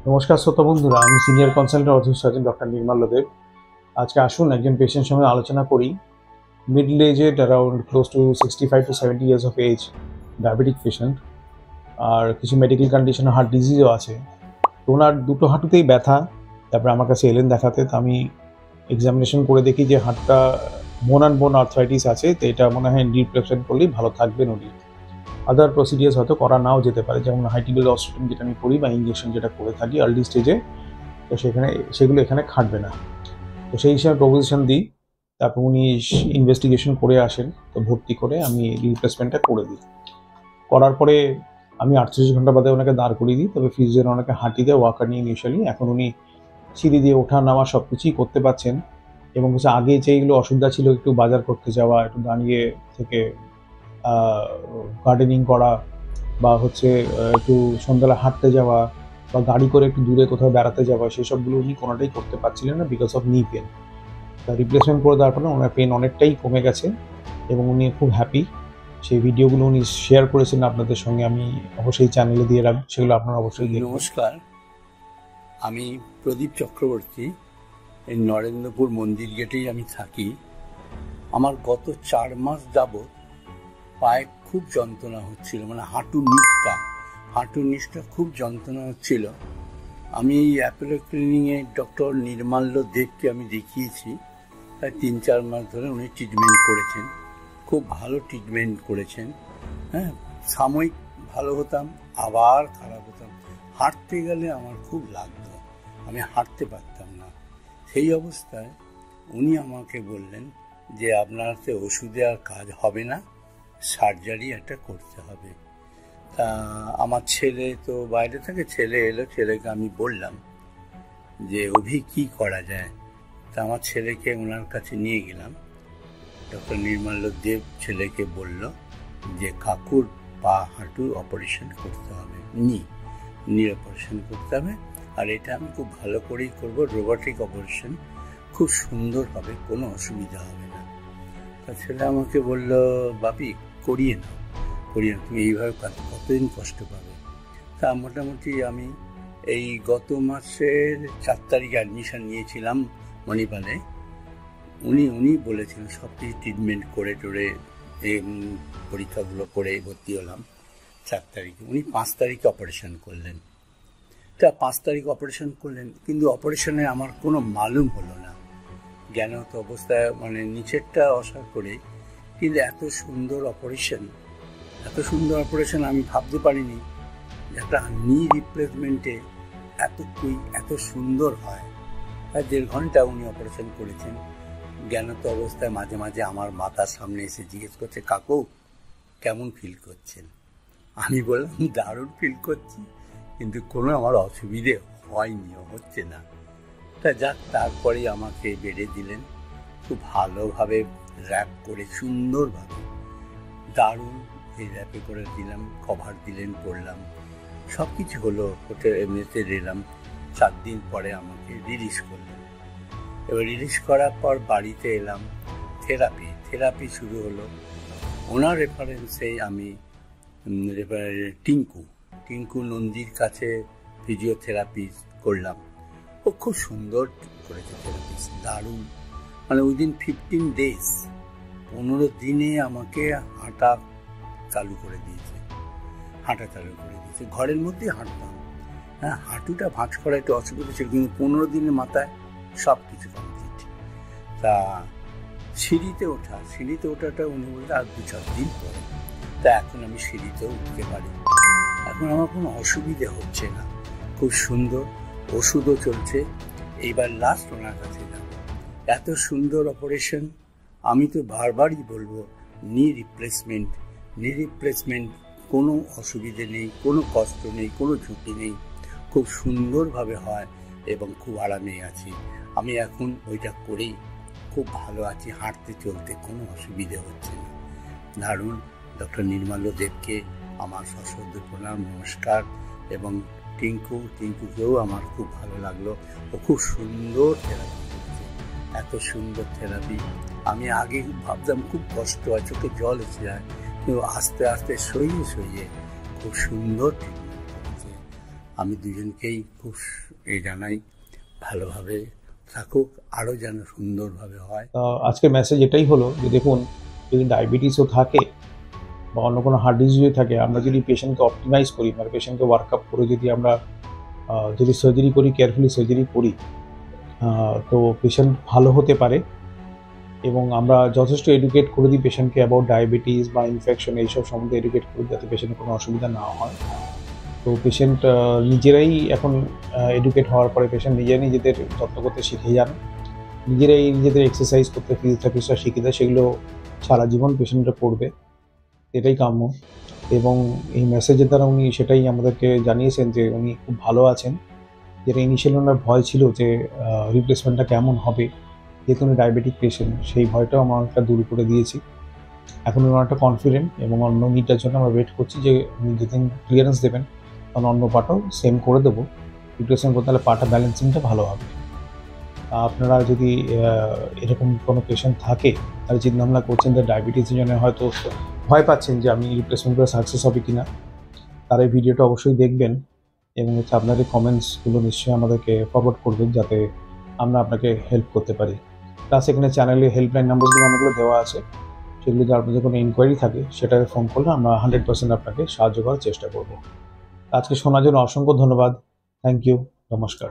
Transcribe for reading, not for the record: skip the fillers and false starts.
নমস্কার শ্রোতা বন্ধুরা, আমি senior consultant ortho surgeon doctor Nirmal Deb. আজকে আসুন একজন পেশেন্টের সঙ্গে আলোচনা করি। Middle aged, around close to 65 to 70 years of age, diabetic patient, আর কিছু মেডিকেল কন্ডিশন, হার্ট ডিজিজও আছে। তো ওনার দুটো হাঁটুতেই ব্যথা, তারপরে আমার কাছে এলেন দেখাতে। তো আমি এক্সামিনেশন করে দেখি যে হাঁটুটা বোন অ্যান্ড বোন আর্থ্রাইটিস আছে, তো এটা মনে হয় রিপ্লেসমেন্ট করলেই ভালো থাকবেন উনি। আদার প্রসিডিয়ার্স হয়তো করা নাও যেতে পারে, যেমন হাইটিবেল অস্ট্রোটমি যেটা আমি করি বা ইঞ্জেকশন যেটা করে থাকি আর্লি স্টেজে, তো সেগুলো এখানে খাটবে না। তো সেই হিসাবে প্রপোজিশন দিই, তারপর উনি ইনভেস্টিগেশন করে আসেন, তো ভর্তি করে আমি রিপ্লেসমেন্টটা করে দিই। করার পরে আমি 48 ঘন্টা বাদে ওনাকে দাঁড় করিয়ে দিই, তবে ফিজিওর ওনাকে হাঁটি দেয়, ওয়াকার নিয়ে ইনিশিয়ালি। এখন উনি সিঁড়ি দিয়ে ওঠা নামা সব কিছুই করতে পারছেন, এবং হচ্ছে আগে যেইগুলো অসুবিধা ছিল, একটু বাজার করতে যাওয়া, একটু দাঁড়িয়ে থেকে গার্ডেনিং করা, বা হচ্ছে একটু সন্ধ্যাবেলা হাঁটতে যাওয়া, বা গাড়ি করে একটু দূরে কোথাও বেড়াতে যাওয়া, সেসবগুলো উনি কোনোটাই করতে পারছিলেন না বিকজ অফ নি পেন। তা রিপ্লেসমেন্ট করে দেওয়ার পরে ওনার পেন অনেকটাই কমে গেছে এবং উনি খুব হ্যাপি। সেই ভিডিওগুলো উনি শেয়ার করেছেন আপনাদের সঙ্গে, আমি অবশ্যই চ্যানেলে দিয়ে রাখবো, সেগুলো আপনারা অবশ্যই দেখবেন। নমস্কার, আমি প্রদীপ চক্রবর্তী। এই নরেন্দ্রপুর মন্দির গেটেই আমি থাকি। আমার গত 4 মাস যাবৎ পায়ে খুব যন্ত্রণা হচ্ছিল, মানে হাঁটুর নিচটা খুব যন্ত্রণা হচ্ছিল। আমি এই অ্যাপোলো ক্লিনিকে ডক্টর নির্মাল্য দেবকে আমি দেখিয়েছি। প্রায় 3-4 মাস ধরে উনি ট্রিটমেন্ট করেছেন, খুব ভালো ট্রিটমেন্ট করেছেন। হ্যাঁ, সাময়িক ভালো হতাম, আবার খারাপ হতাম। হাঁটতে গেলে আমার খুব লাগতো, আমি হাঁটতে পারতাম না। সেই অবস্থায় উনি আমাকে বললেন যে আপনার ওষুধে আর কাজ হবে না, সার্জারি একটা করতে হবে। তা আমার ছেলে তো বাইরে থাকে, ছেলে এলো, ছেলেকে আমি বললাম যে কি করা যায়। তা আমার ছেলেকে ওনার কাছে নিয়ে গেলাম। ডক্টর নির্মাল্য দেব ছেলেকে বলল যে কাকুর পা হাঁটু অপারেশন করতে হবে, নি অপারেশন করতে হবে, আর এটা আমি খুব ভালো করেই করবো, রোবোটিক অপারেশন, খুব সুন্দর হবে, কোনো অসুবিধা হবে না। তা ছেলে আমাকে বলল, বাপি করিয়ে নাও, তুমি এইভাবে কতদিন কষ্ট পাবে। তা মোটামুটি আমি এই গত মাসের 4 তারিখে অ্যাডমিশন নিয়েছিলাম মণিপালে। উনি বলেছিলেন সব কিছু ট্রিটমেন্ট করে টোরে পরীক্ষাগুলো করে ভর্তি হলাম 4 তারিখে। উনি 5 তারিখে অপারেশন করলেন। তা 5 তারিখ অপারেশন করলেন, কিন্তু অপারেশনে আমার কোনো মালুম হলো না, জ্ঞানত অবস্থায়, মানে নিচেরটা অসার করে। কিন্তু এত সুন্দর অপারেশন আমি ভাবতে পারিনি একটা নি রিপ্লেসমেন্টে এত সুন্দর হয়। 1.5 ঘন্টা উনি অপারেশন করেছেন। জ্ঞানত অবস্থায় মাঝে মাঝে আমার মাথার সামনে এসে জিজ্ঞেস করছে, কাকু কেমন ফিল করছেন? আমি বললাম, দারুণ ফিল করছি, কিন্তু কোনো আমার অসুবিধে হয়নি, হচ্ছে না। তা যাক, তারপরে আমাকে বেডে দিলেন, খুব ভালোভাবে র্যাপ করে, সুন্দরভাবে, দারুণ এই র্যাপে করে দিলাম, কভার দিলেন, পড়লাম, সব কিছু হলো। হোটেল এমনিতে এলাম। 4 দিন পরে আমাকে রিলিজ করলেন। এবার রিলিজ করার পর বাড়িতে এলাম, থেরাপি শুরু হলো। ওনার রেফারেন্সে আমি টিঙ্কু নন্দীর কাছে ফিজিওথেরাপি করলাম। ও খুব সুন্দর করেছে থেরাপি, দারুণ, মানে উইদিন 15 ডেজ, 15 দিনে আমাকে হাঁটা চালু করে দিয়েছে। ঘরের মধ্যেই হাঁটতাম। হ্যাঁ, হাঁটুটা ভাঁজ করা একটু অসুবিধা ছিল, কিন্তু 15 দিনের মাথায় সব কিছু কমপ্লিট। তা সিঁড়িতে ওঠাটা উনি বলতে আর 2-4 দিন পরে। তা এখন আমি সিঁড়িতেও উঠতে পারি, এখন আমার কোনো অসুবিধে হচ্ছে না, খুব সুন্দর। ওষুধও চলছে। এইবার লাস্ট ওনার কাছে যাব। এত সুন্দর অপারেশন, আমি তো বারবারই বলবো, নি রিপ্লেসমেন্ট, কোনো অসুবিধে নেই, কোনো কষ্ট নেই, কোনো ঝুঁকি নেই, খুব সুন্দরভাবে হয় এবং খুব আরামে আছি। আমি এখন ওইটা করেই খুব ভালো আছি, হাঁটতে চলতে কোনো অসুবিধে হচ্ছে না, দারুণ। ডক্টর নির্মাল্য দেবকে আমার সশ্রদ্ধ প্রণাম, নমস্কার। এবং টিঙ্কুকেও আমার খুব ভালো লাগলো, ও খুব সুন্দর থেরাপি করছে, এত সুন্দর থেরাপি। আমি আগে ভাবতাম খুব কষ্ট হয়, চোখে জল এসে যায়, কিন্তু আস্তে আস্তে সইয়ে খুব সুন্দর ট্রিটমেন্ট করছে। আমি দুজনকেই খুব জানাই ভালোভাবে থাকুক, আরও যেন সুন্দরভাবে হয়। আজকে মেসেজ এটাই হলো যে দেখুন, যদি ডায়াবেটিসও থাকে বা অন্য কোনো হার্ট ডিজিজও থাকে, আমরা যদি পেশেন্টকে অপটিমাইজ করি, মানে পেশেন্টকে ওয়ার্কআপ করে যদি আমরা যদি সার্জারি করি, কেয়ারফুলি সার্জারি করি, তো পেশেন্ট ভালো হতে পারে। এবং আমরা যথেষ্ট এডুকেট করে দিই পেশেন্টকে অ্যাবাউট ডায়াবেটিস বা ইনফেকশন, এইসব সম্বন্ধে এডুকেট করে যাতে পেশেন্টের কোনো অসুবিধা না হয়। তো পেশেন্ট নিজেরাই এখন এডুকেট হওয়ার পরে পেশেন্ট নিজেদের যত্ন করতে শিখে যান, নিজেরাই নিজেদের এক্সারসাইজ করতে ফিজিওথেরাপিস্টরা শিখে দেয়, সেগুলো সারা জীবন পেশেন্টরা করবে, এটাই কাম্য। এবং এই মেসেজের দ্বারা উনি সেটাই আমাদেরকে জানিয়েছেন যে উনি খুব ভালো আছেন। যেটা ইনিশিয়ালি ওনার ভয় ছিল যে রিপ্লেসমেন্টটা কেমন হবে, যেহেতু উনি ডায়াবেটিক পেশেন্ট, সেই ভয়টাও আমরা অনেকটা দূর করে দিয়েছি। এখন উনি অনেকটা কনফিডেন্ট এবং অন্য নিডটার জন্য আমরা ওয়েট করছি যে উনি যেদিন ক্লিয়ারেন্স দেবেন তখন অন্য পাটাও সেম করে দেবো, রিপ্লেসমেন্ট করতে, তাহলে পাটা ব্যালেন্সিংটা ভালো হবে। আপনারা যদি এরকম কোনো পেশেন্ট থাকে, তাহলে চিন্তাভাবনা করছেন যে ডায়াবেটিসের জন্য হয়তো ভয় পাচ্ছেন যে আমি রিপ্লেসমেন্ট করে সাকসেস হবে কি না, তারা এই ভিডিওটা অবশ্যই দেখবেন এবং আপনাদের কমেন্টসগুলো নিশ্চয়ই আমাদেরকে ফরওয়ার্ড করবেন যাতে আমরা আপনাকে হেল্প করতে পারি। প্লাস এখানে চ্যানেলে হেল্পলাইন নাম্বারগুলো অনেকগুলো দেওয়া আছে, সেগুলো যদি আপনাদের কোনো ইনকোয়ারি থাকে সেটাকে ফোন করলে আমরা 100% আপনাকে সাহায্য করার চেষ্টা করব। আজকে শোনার জন্য অসংখ্য ধন্যবাদ। থ্যাংক ইউ, নমস্কার।